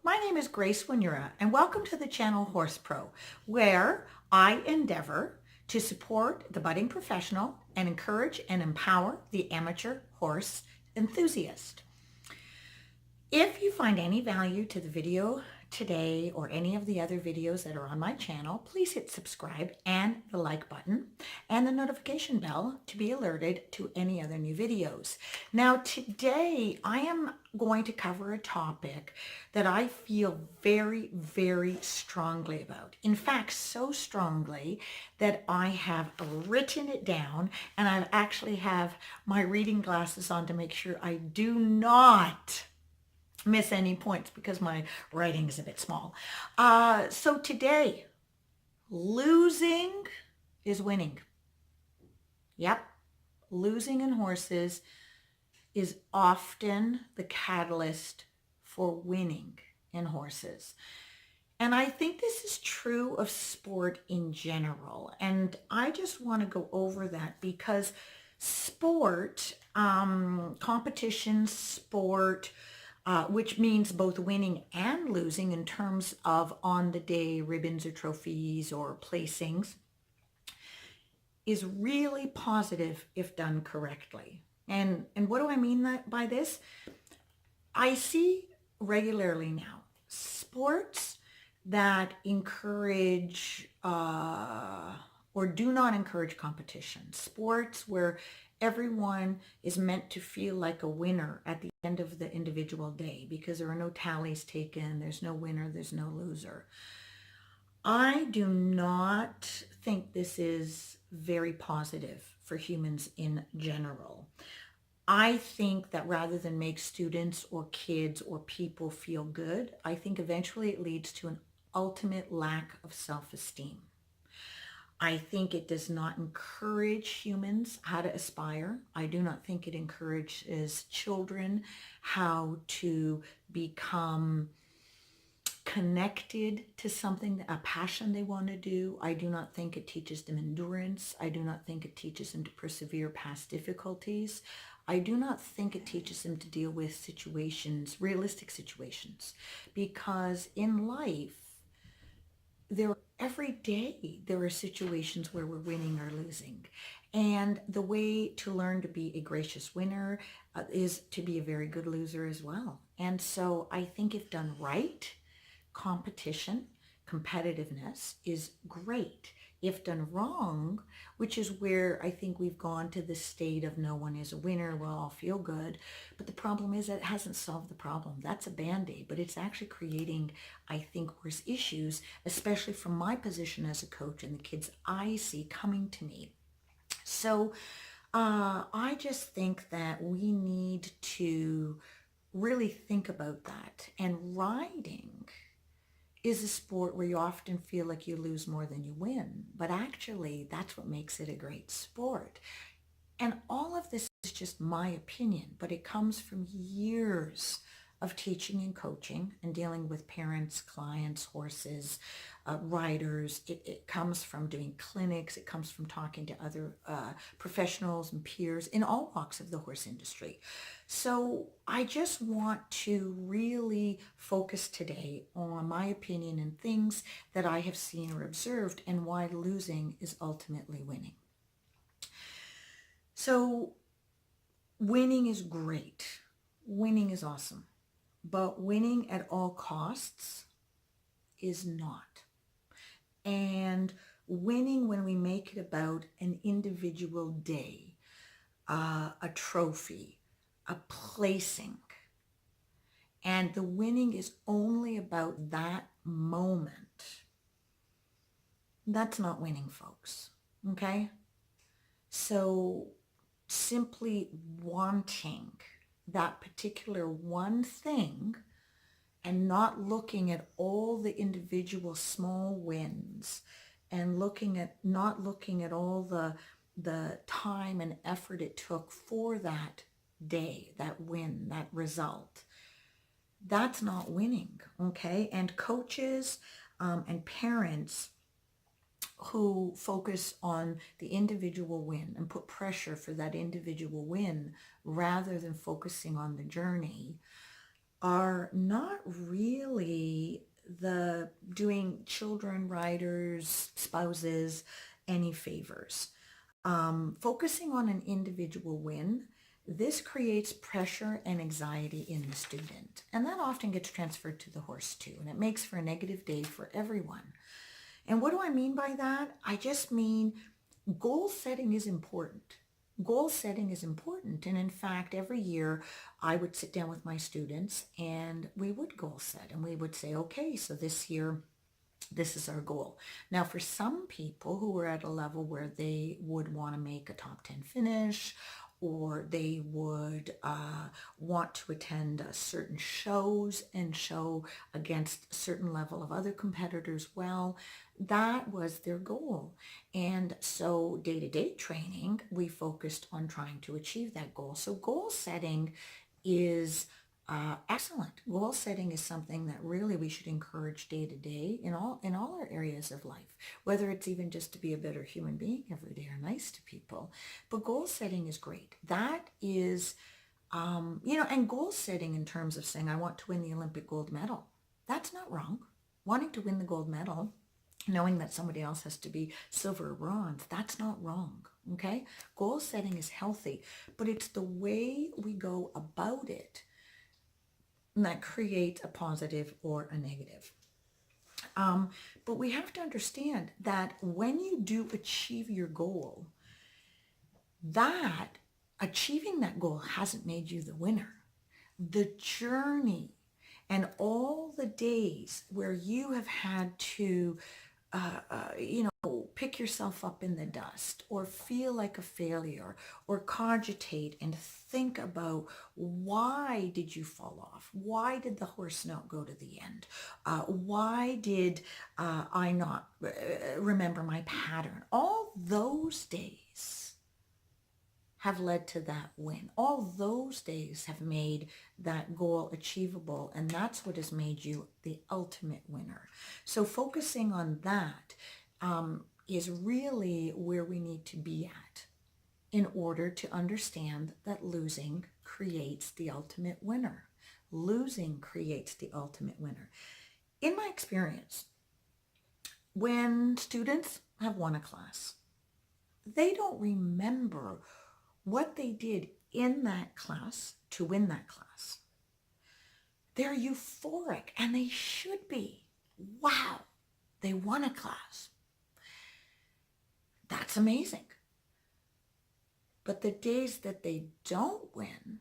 my name is Grace Winura, and welcome to the channel Horse Pro, where I endeavor to support the budding professional and encourage and empower the amateur horse enthusiast. If you find any value to the video today or any of the other videos that are on my channel, please hit subscribe and the like button and the notification bell to be alerted to any other new videos. Now today I am going to cover a topic that I feel very, very strongly about. In fact, so strongly that I have written it down, and I actually have my reading glasses on to make sure I do not miss any points because my writing is a bit small. So today, losing is winning. Yep, losing in horses is often the catalyst for winning in horses. And I think this is true of sport in general. And I just want to go over that because sport, competition, sport, which means both winning and losing in terms of on the day ribbons or trophies or placings, is really positive if done correctly. And what do I mean by this? I see regularly now sports that encourage or do not encourage competition. Sports where everyone is meant to feel like a winner at the end of the individual day because there are no tallies taken, there's no winner, there's no loser. I do not think this is very positive for humans in general. I think that rather than make students or kids or people feel good, I think eventually it leads to an ultimate lack of self-esteem. I think it does not encourage humans how to aspire. I do not think it encourages children how to become connected to something, a passion they want to do. I do not think it teaches them endurance. I do not think it teaches them to persevere past difficulties. I do not think it teaches them to deal with situations, realistic situations, because in life, every day there are situations where we're winning or losing. And the way to learn to be a gracious winner is to be a very good loser as well. And so I think if done right, competition, competitiveness is great. If done wrong, which is where I think we've gone to the state of no one is a winner, we'll all feel good. But the problem is that it hasn't solved the problem. That's a band-aid, but it's actually creating, I think, worse issues, especially from my position as a coach and the kids I see coming to me. So I just think that we need to really think about that. And riding is a sport where you often feel like you lose more than you win. But actually, that's what makes it a great sport. And all of this is just my opinion, but it comes from years of teaching and coaching and dealing with parents, clients, horses, riders. It comes from doing clinics. It comes from talking to other professionals and peers in all walks of the horse industry. So I just want to really focus today on my opinion and things that I have seen or observed and why losing is ultimately winning. So winning is great. Winning is awesome. But winning at all costs is not. And winning when we make it about an individual day, a trophy, a placing, and the winning is only about that moment, that's not winning, folks. Okay? So simply wanting that particular one thing and not looking at all the individual small wins and not looking at all the time and effort it took for that day, that win, that result, that's not winning. Okay? And coaches and parents who focus on the individual win and put pressure for that individual win rather than focusing on the journey are not really the doing children, riders, spouses any favors. Focusing on an individual win, this creates pressure and anxiety in the student. And that often gets transferred to the horse too. And it makes for a negative day for everyone. And what do I mean by that? I just mean goal setting is important. Goal setting is important. And in fact, every year I would sit down with my students and we would goal set and we would say, okay, so this year, this is our goal. Now, for some people who are at a level where they would want to make a top 10 finish, or they would want to attend certain shows and show against a certain level of other competitors, well, that was their goal. And so day-to-day training, we focused on trying to achieve that goal. So goal setting is excellent. Goal setting is something that really we should encourage day to day in all our areas of life, whether it's even just to be a better human being every day or nice to people. But goal setting is great. That is, and goal setting in terms of saying, I want to win the Olympic gold medal. That's not wrong. Wanting to win the gold medal, knowing that somebody else has to be silver or bronze, that's not wrong. Okay? Goal setting is healthy, but it's the way we go about it that creates a positive or a negative. But we have to understand that when you do achieve your goal, that achieving that goal hasn't made you the winner. The journey and all the days where you have had to pick yourself up in the dust or feel like a failure or cogitate and think about why did you fall off? Why did the horse not go to the end? Why did I not remember my pattern? All those days have led to that win. All those days have made that goal achievable, and that's what has made you the ultimate winner. So focusing on that is really where we need to be at in order to understand that losing creates the ultimate winner. Losing creates the ultimate winner. In my experience, when students have won a class, they don't remember what they did in that class to win that class. They're euphoric, and they should be. Wow, they won a class. That's amazing. But the days that they don't win,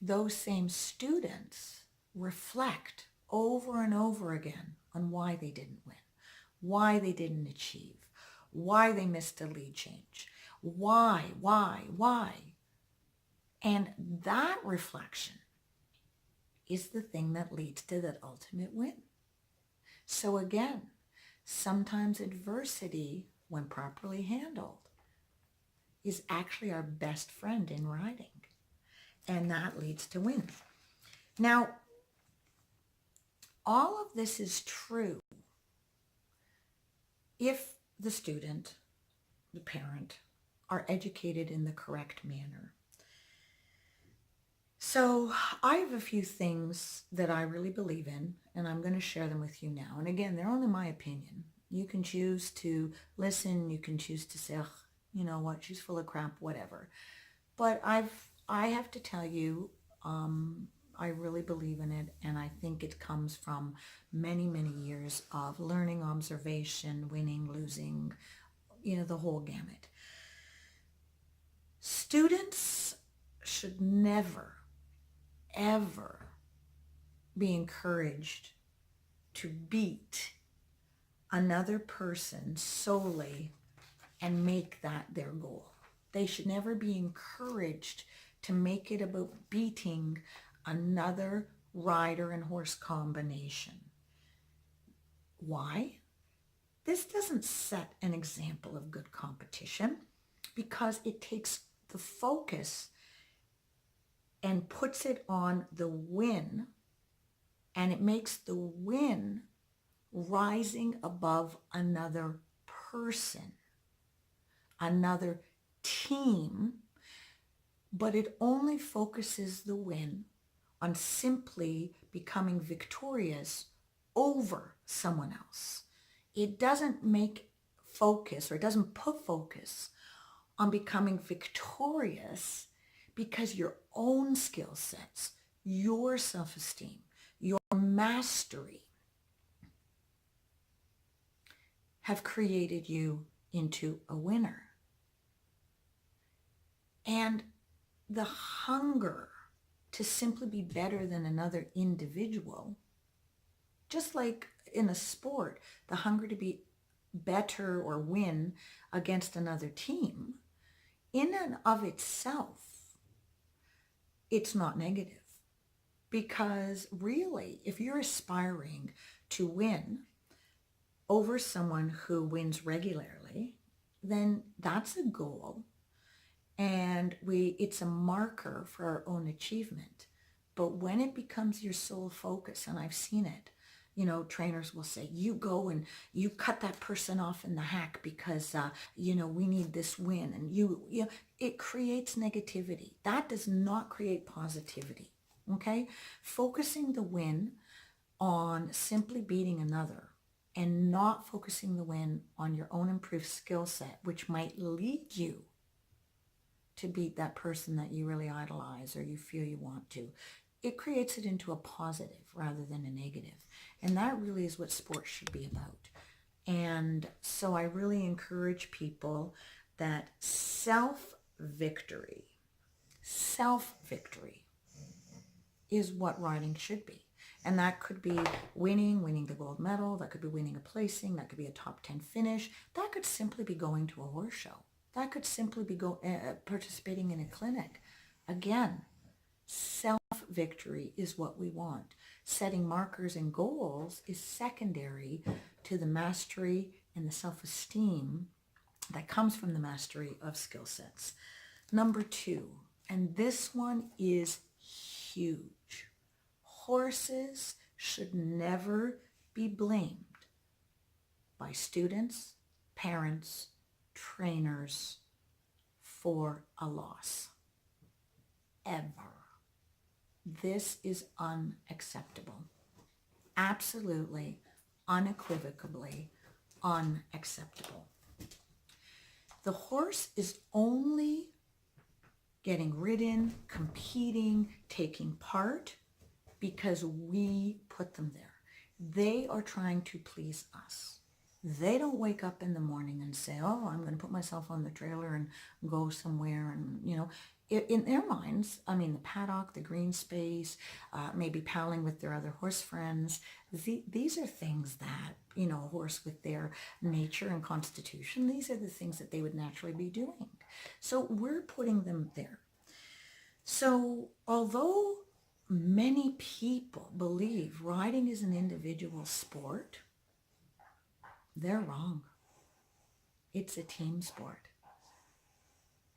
those same students reflect over and over again on why they didn't win, why they didn't achieve, why they missed a lead change. Why? And that reflection is the thing that leads to that ultimate win. So again, sometimes adversity, when properly handled, is actually our best friend in riding. And that leads to wins. Now, all of this is true if the student, the parent, are educated in the correct manner. So I have a few things that I really believe in, and I'm going to share them with you now. And again, they're only my opinion. You can choose to listen. You can choose to say, oh, you know what, she's full of crap, whatever. But I have to tell you, I really believe in it, and I think it comes from many, many years of learning, observation, winning, losing, the whole gamut. Students should never, ever be encouraged to beat another person solely and make that their goal. They should never be encouraged to make it about beating another rider and horse combination. Why? This doesn't set an example of good competition because it takes the focus and puts it on the win, and it makes the win rising above another person, another team, but it only focuses the win on simply becoming victorious over someone else. It doesn't make focus, or it doesn't put focus on becoming victorious because your own skill sets, your self-esteem, your mastery have created you into a winner. And the hunger to simply be better than another individual, just like in a sport, the hunger to be better or win against another team, in and of itself, it's not negative. Because really, if you're aspiring to win over someone who wins regularly, then that's a goal. And it's a marker for our own achievement. But when it becomes your sole focus, and I've seen it, trainers will say, you go and you cut that person off in the hack because, we need this win. And it creates negativity. That does not create positivity, okay? Focusing the win on simply beating another and not focusing the win on your own improved skill set, which might lead you to beat that person that you really idolize or you feel you want to. It creates it into a positive rather than a negative. And that really is what sports should be about. And so I really encourage people that self-victory is what riding should be. And that could be winning the gold medal. That could be winning a placing. That could be a top 10 finish. That could simply be going to a horse show. That could simply be participating in a clinic. Again, self-victory is what we want. Setting markers and goals is secondary to the mastery and the self-esteem that comes from the mastery of skill sets. Number 2, and this one is huge. Horses should never be blamed by students, parents, trainers for a loss. Ever. This is unacceptable. Absolutely, unequivocally unacceptable. The horse is only getting ridden, competing, taking part because we put them there. They are trying to please us. They don't wake up in the morning and say, oh, I'm going to put myself on the trailer and go somewhere. And, in their minds, the paddock, the green space, maybe palling with their other horse friends. These are things that, a horse with their nature and constitution, these are the things that they would naturally be doing. So we're putting them there. So although many people believe riding is an individual sport, they're wrong. It's a team sport.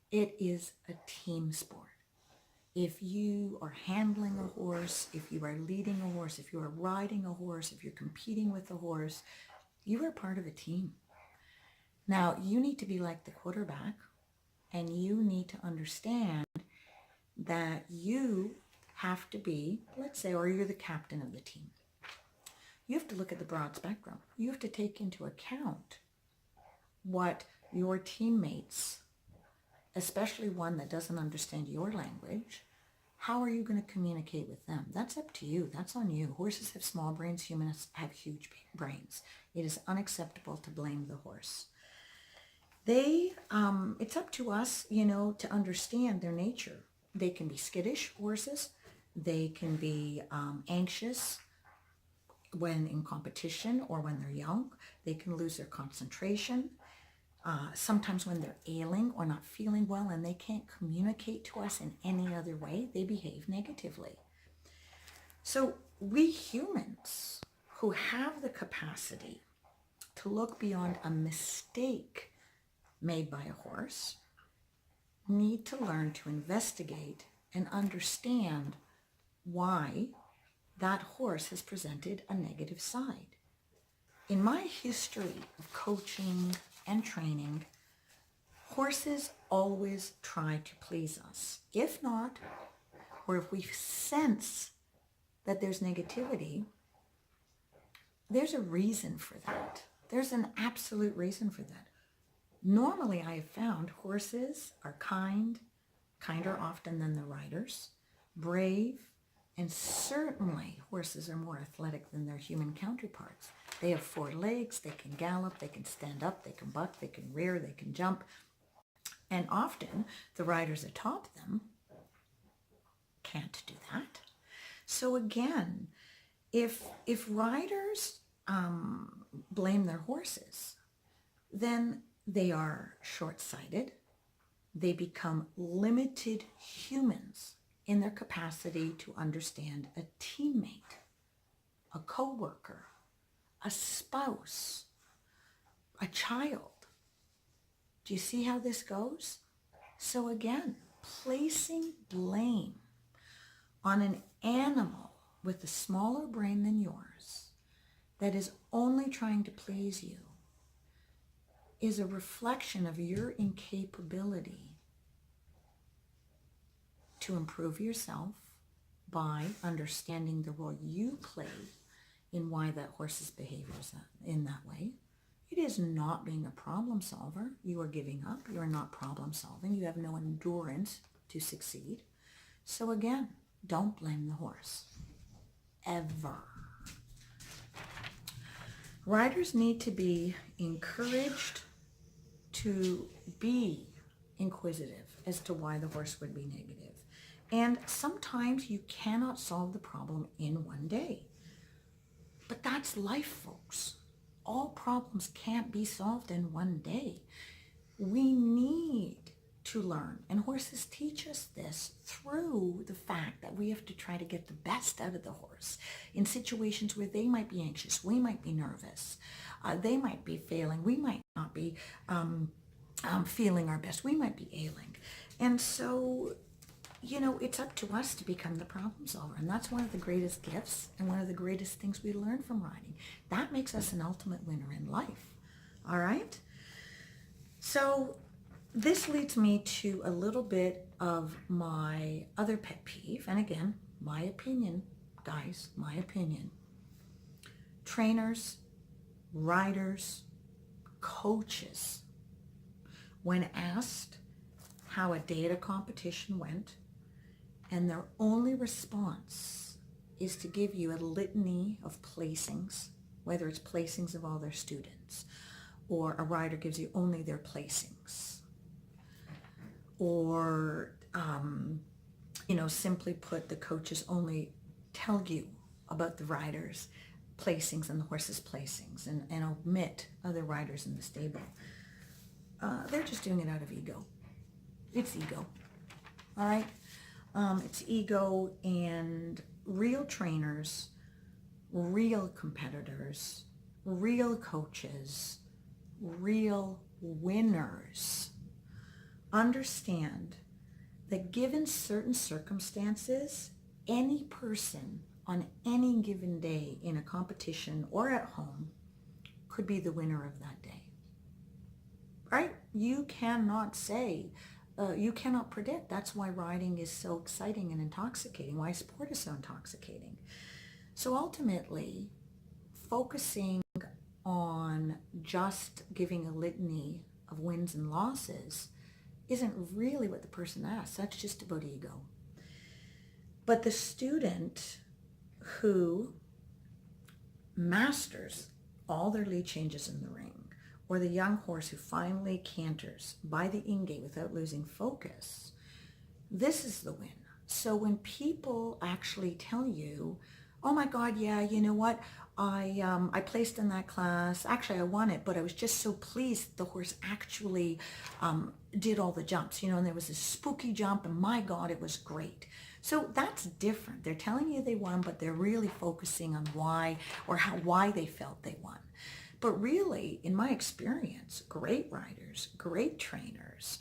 It is a team sport. If you are handling a horse, if you are leading a horse, if you are riding a horse, if you're competing with a horse, you are part of a team. Now, you need to be like the quarterback, and you need to understand that you have to be, let's say, or you're the captain of the team. You have to look at the broad spectrum. You have to take into account what your teammates, especially one that doesn't understand your language, how are you going to communicate with them? That's up to you. That's on you. Horses have small brains. Humans have huge brains. It is unacceptable to blame the horse. It's up to us, to understand their nature. They can be skittish horses. They can be anxious when in competition or when they're young. They can lose their concentration. Sometimes when they're ailing or not feeling well and they can't communicate to us in any other way, they behave negatively. So we humans who have the capacity to look beyond a mistake made by a horse need to learn to investigate and understand why that horse has presented a negative side. In my history of coaching and training, horses always try to please us. If not, or if we sense that there's negativity, there's a reason for that. There's an absolute reason for that. Normally, I have found horses are kinder often than the riders, brave, and certainly horses are more athletic than their human counterparts. They have 4 legs, they can gallop, they can stand up, they can buck, they can rear, they can jump. And often the riders atop them can't do that. So again, if riders blame their horses, then they are short-sighted. They become limited humans in their capacity to understand a teammate, a coworker, a spouse, a child. Do you see how this goes? So again, placing blame on an animal with a smaller brain than yours that is only trying to please you is a reflection of your incapability to improve yourself by understanding the role you play in why that horse's behavior is in that way. It is not being a problem solver. You are giving up. You are not problem solving. You have no endurance to succeed. So again, don't blame the horse. Ever. Riders need to be encouraged to be inquisitive as to why the horse would be negative. And sometimes you cannot solve the problem in one day. But that's life, folks. All problems can't be solved in one day. We need to learn, and horses teach us this through the fact that we have to try to get the best out of the horse in situations where they might be anxious, we might be nervous, they might be failing, we might not be feeling our best, we might be ailing. And so, you know, it's up to us to become the problem solver. And that's one of the greatest gifts and one of the greatest things we learn from riding. That makes us an ultimate winner in life. All right? So this leads me to a little bit of my other pet peeve. And again, my opinion, guys, my opinion. Trainers, riders, coaches, when asked how a day at a competition went, and their only response is to give you a litany of placings, whether it's placings of all their students, or a rider gives you only their placings, or, you know, simply put, the coaches only tell you about the riders' placings and the horses' placings and omit other riders in the stable. They're just doing it out of ego. It's ego. All right? It's ego, and real trainers, real competitors, real coaches, real winners understand that given certain circumstances, any person on any given day in a competition or at home could be the winner of that day. Right? You cannot say, you cannot predict. That's why riding is so exciting and intoxicating, why sport is so intoxicating. So ultimately, focusing on just giving a litany of wins and losses isn't really what the person asks. That's just about ego. But the student who masters all their lead changes in the ring, or the young horse who finally canters by the in-gate without losing focus, this is the win. So when people actually tell you, oh my God, yeah, you know what, I placed in that class, actually I won it, but I was just so pleased the horse actually did all the jumps, you know, and there was this spooky jump, and my God, it was great. So that's different. They're telling you they won, but they're really focusing on why, or why they felt they won. But really, in my experience, great riders, great trainers,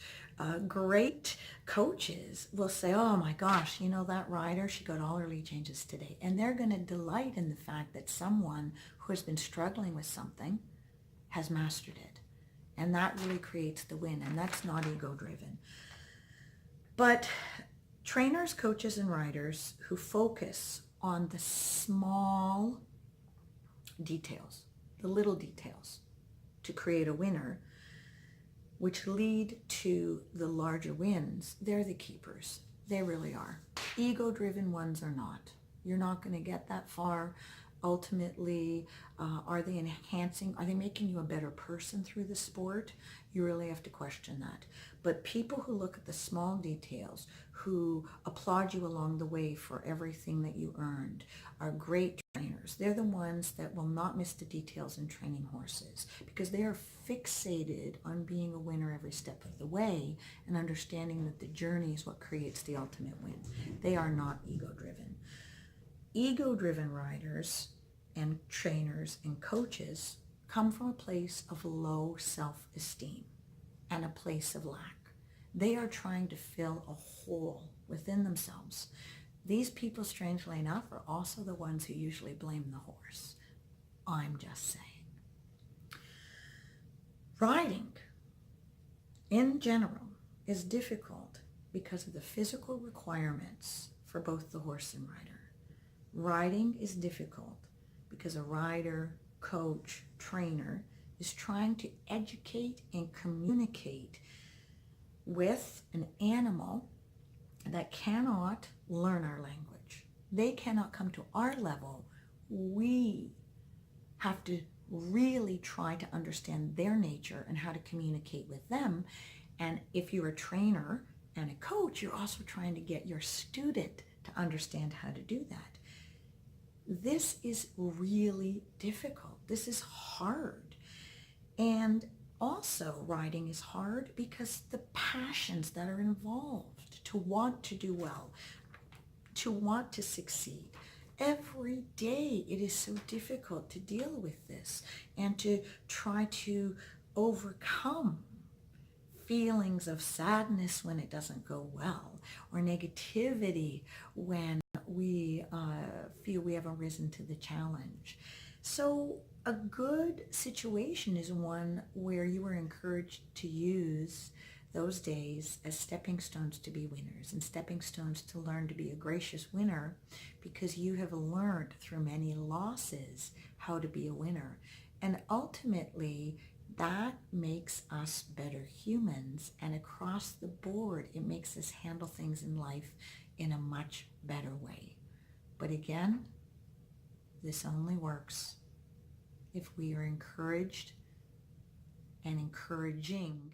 great coaches will say, oh my gosh, you know, that rider, she got all her lead changes today. And they're going to delight in the fact that someone who has been struggling with something has mastered it. And that really creates the win. And that's not ego-driven. But trainers, coaches, and riders who focus on the small details, the little details, to create a winner, which lead to the larger wins. They're the keepers. They really are. Ego-driven ones are not. You're not going to get that far. Ultimately, are they enhancing? Are they making you a better person through the sport? You really have to question that. But people who look at the small details, who applaud you along the way for everything that you earned, are great trainers. They're the ones that will not miss the details in training horses, because they are fixated on being a winner every step of the way and understanding that the journey is what creates the ultimate win. They are not ego-driven. Ego-driven riders and trainers and coaches come from a place of low self-esteem and a place of lack. They are trying to fill a hole within themselves. These people, strangely enough, are also the ones who usually blame the horse. I'm just saying. Riding, in general, is difficult because of the physical requirements for both the horse and rider. Riding is difficult because a rider, coach, trainer is trying to educate and communicate with an animal that cannot learn our language. They cannot come to our level. We have to really try to understand their nature and how to communicate with them. And if you're a trainer and a coach, you're also trying to get your student to understand how to do that. This is really difficult. This is hard. And also, riding is hard because the passions that are involved to want to do well, to want to succeed. Every day it is so difficult to deal with this and to try to overcome feelings of sadness when it doesn't go well, or negativity when we feel we haven't risen to the challenge. So a good situation is one where you are encouraged to use those days as stepping stones to be winners and stepping stones to learn to be a gracious winner, because you have learned through many losses how to be a winner. And ultimately, that makes us better humans, and across the board, it makes us handle things in life in a much better way. But again, this only works if we are encouraged and encouraging